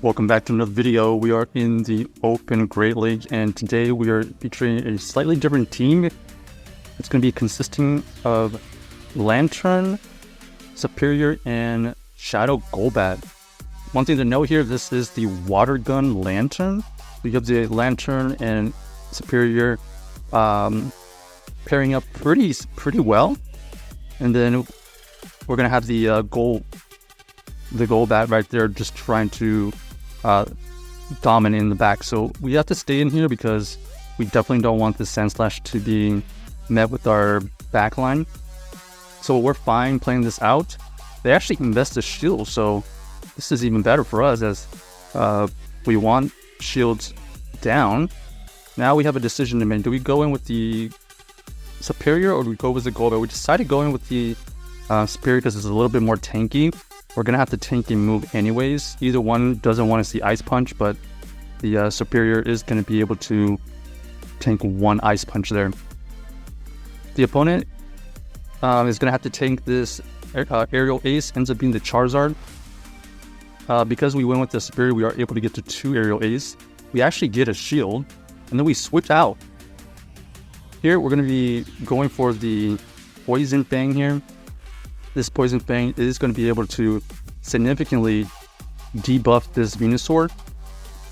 Welcome back to another video. We are in the Open Great League, and today we are featuring a slightly different team. It's going to be consisting of Lanturn Serperior and Shadow Golbat. One thing to note here, this is the Water Gun Lanturn. We have the Lanturn and Serperior pairing up pretty well, and then we're going to have the Golbat right there just trying to dominate in the back. So we have to stay in here because we definitely don't want the Sandslash to be met with our backline. So we're fine playing this out. They actually invest a shield, so this is even better for us as we want shields down. Now we have a decision to make. Do we go in with the Serperior or do we go with the Golbat? We decided going with the Serperior because it's a little bit more tanky. We're going to have to tank and move anyways. Either one doesn't want to see Ice Punch, but the Serperior is going to be able to tank one Ice Punch there. The opponent is going to have to tank this Aerial Ace, ends up being the Charizard. Because we went with the Serperior, we are able to get to 2 Aerial Ace. We actually get a shield, and then we switch out. Here, we're going to be going for the Poison Fang here. This Poison Fang is going to be able to significantly debuff this Venusaur.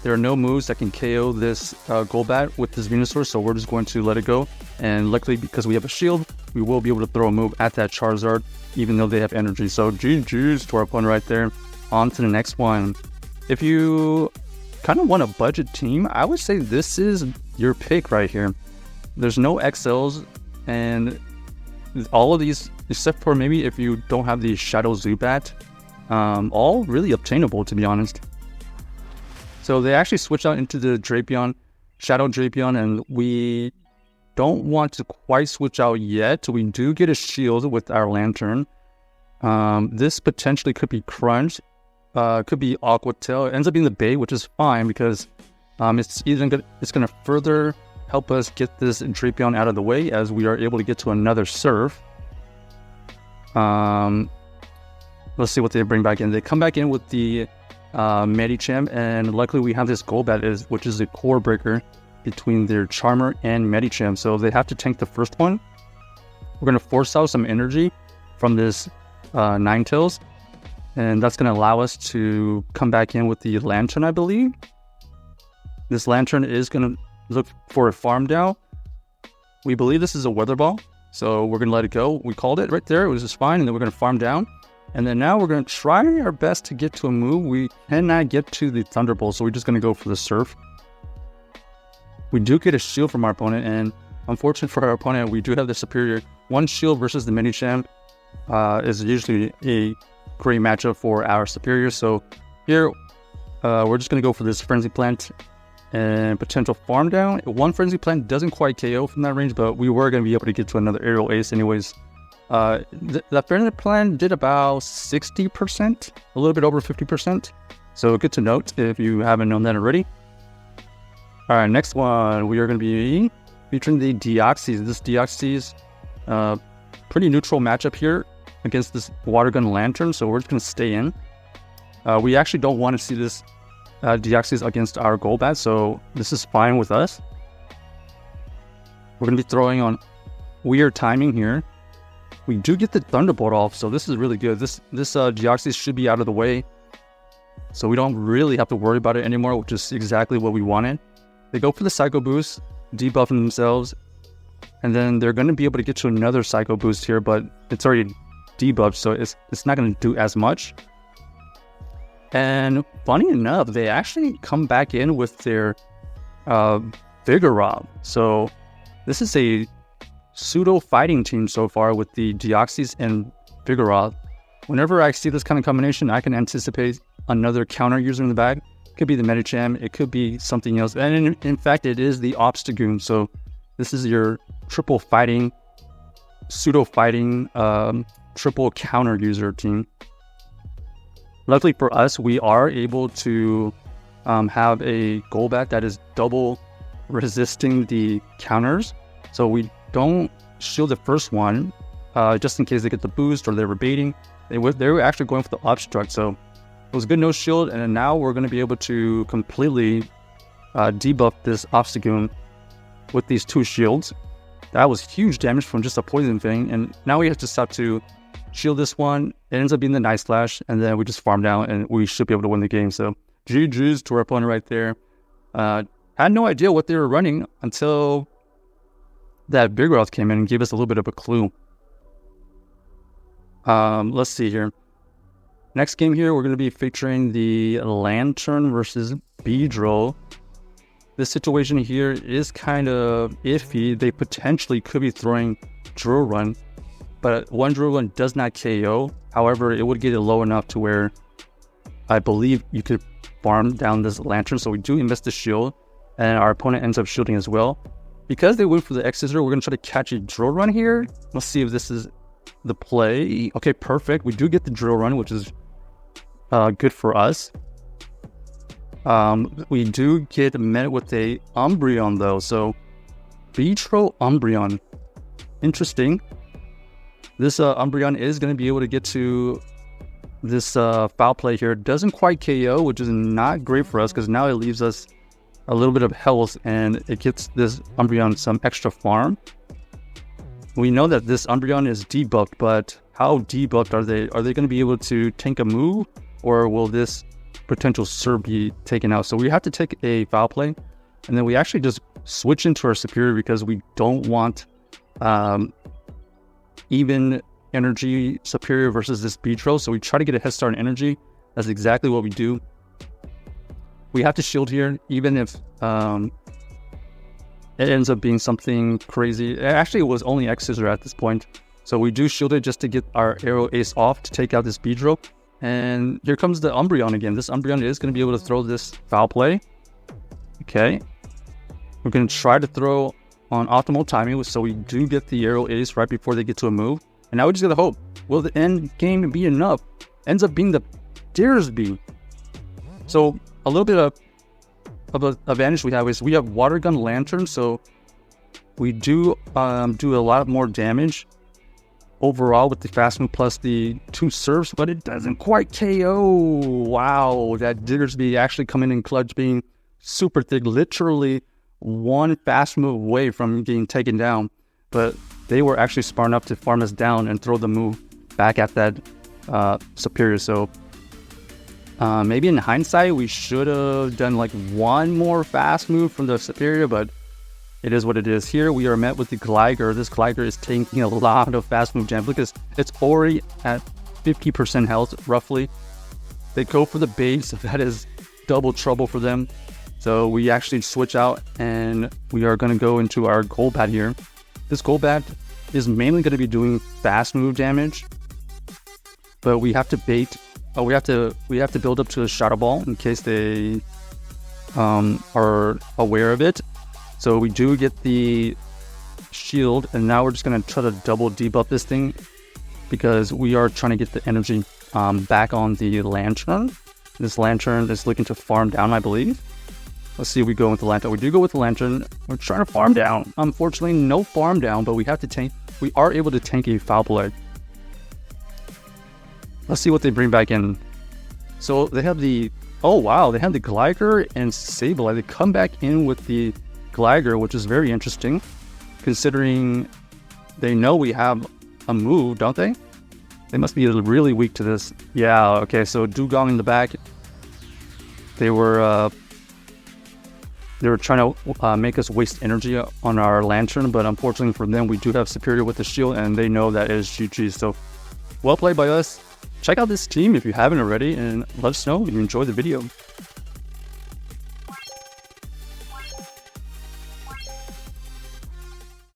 There are no moves that can KO this Golbat with this Venusaur, so we're just going to let it go. And luckily, because we have a shield, we will be able to throw a move at that Charizard, even though they have energy. So GG's to our opponent right there. On to the next one. If you kind of want a budget team, I would say this is your pick right here. There's no XLs, and all of these, except for maybe if you don't have the Shadow Zubat, all really obtainable, to be honest. So they actually switched out into the Drapion, Shadow Drapion, and we don't want to quite switch out yet. We do get a shield with our Lanturn. This potentially could be Crunch, could be Aqua Tail. It ends up being the bait, which is fine because it's going to further help us get this Drapion out of the way as we are able to get to another Surf. Let's see what they bring back in. They come back in with the Medicham, and luckily we have this Golbat, which is a core breaker between their Charmer and Medicham. So they have to tank the first one. We're going to force out some energy from this Ninetales, and that's going to allow us to come back in with the Lanturn, I believe. This Lanturn is going to look for a farm down. We believe this is a Weather Ball, so we're going to let it go. We called it right there. It was just fine, and then we're going to farm down. And then now we're going to try our best to get to a move. We cannot get to the Thunderbolt, so we're just going to go for the Surf. We do get a shield from our opponent, and unfortunately for our opponent, we do have the Serperior. One shield versus the Medicham is usually a great matchup for our Serperior. So here, we're just going to go for this Frenzy Plant and potential farm down. One Frenzy Plant doesn't quite KO from that range, but we were going to be able to get to another Aerial Ace anyways. That Frenzy Plant did about 60%, a little bit over 50%. So good to note if you haven't known that already. Alright, next one, we are going to be featuring the Deoxys. This Deoxys, pretty neutral matchup here against this Water Gun Lanturn, so we're just going to stay in. We actually don't want to see this Deoxys against our Golbat, so this is fine with us. We're going to be throwing on weird timing here. We do get the Thunderbolt off, so this is really good. This Deoxys should be out of the way, so we don't really have to worry about it anymore, which is exactly what we wanted. They go for the Psycho Boost, debuffing themselves, and then they're going to be able to get to another Psycho Boost here, but it's already debuffed, so it's not going to do as much. And funny enough, they actually come back in with their Vigoroth. So this is a pseudo fighting team so far with the Deoxys and Vigoroth. Whenever I see this kind of combination, I can anticipate another counter user in the bag. It could be the Medicham, it could be something else. And in fact, it is the Obstagoon. So this is your triple fighting, pseudo fighting, triple counter user team. Luckily for us, we are able to have a Golbat that is double resisting the counters. So we don't shield the first one, just in case they get the boost or they were baiting. They were actually going for the Obstruct. So was good no shield, and now we're going to be able to completely debuff this Obstagoon with these 2 shields. That was huge damage from just a poison thing, and now we just have to shield this one. It ends up being the Night Slash, and then we just farm down, and we should be able to win the game. So GG's to our opponent right there. Had no idea what they were running until that Vigoroth came in and gave us a little bit of a clue. Let's see here. Next game here, we're going to be featuring the Lanturn versus Beedrill. This situation here is kind of iffy. They potentially could be throwing Drill Run, but one Drill Run does not KO. However, it would get it low enough to where I believe you could farm down this Lanturn. So we do invest the shield, and our opponent ends up shielding as well. Because they went for the X-Scissor, we're going to try to catch a Drill Run here. Let's see if this is the play. Okay, perfect. We do get the Drill Run, which is good for us. We do get met with a Umbreon though, so Beedrill Umbreon. Interesting. This Umbreon is going to be able to get to this foul play here. Doesn't quite KO, which is not great for us because now it leaves us a little bit of health and it gets this Umbreon some extra farm. We know that this Umbreon is debuffed, but how debuffed are they? Are they going to be able to tank a move, or will this potential Serp be taken out? So we have to take a foul play, and then we actually just switch into our Serperior because we don't want even energy Serperior versus this Beedrill. So we try to get a head start in energy. That's exactly what we do. We have to shield here, even if it ends up being something crazy. Actually, it was only X-Scissor at this point. So we do shield it just to get our Arrow Ace off to take out this Beedrill. And here comes the Umbreon again. This Umbreon is going to be able to throw this foul play. Okay. We're going to try to throw on optimal timing, so we do get the Arrow Ace right before they get to a move. And now we just got to hope. Will the end game be enough? Ends up being the Daresby. So a little bit of an advantage we have is we have Water Gun Lanturn, so we do do a lot more damage overall with the fast move plus the 2 serves, but it doesn't quite KO. Wow, that Diggersby actually coming in clutch, being super thick, literally one fast move away from getting taken down. But they were actually smart enough to farm us down and throw the move back at that Serperior. So maybe in hindsight, we should have done like one more fast move from the Serperior, but it is what it is. Here we are met with the Gligar. This Gligar is taking a lot of fast move damage because it's already at 50% health, roughly. They go for the base. That is double trouble for them. So we actually switch out and we are going to go into our Golbat here. This Golbat is mainly going to be doing fast move damage, but we have to bait. We have to build up to a Shadow Ball in case they are aware of it. So we do get the shield, and now we're just going to try to double debuff this thing because we are trying to get the energy back on the Lanturn. This Lanturn is looking to farm down, I believe. Let's see if we go with the Lanturn. We do go with the Lanturn. We're trying to farm down. Unfortunately, no farm down, but we have to tank. We are able to tank a foul play. Let's see what they bring back in. So they have the... Oh, wow. They have the Gligar and Sableye. They come back in with the Gligar, which is very interesting, considering they know we have a move, don't they? They must be really weak to this. Yeah, okay, so Dugong in the back. They were trying to make us waste energy on our Lanturn, but unfortunately for them, we do have Serperior with the shield, and they know that is GG. So, well played by us. Check out this team if you haven't already, and let us know if you enjoyed the video.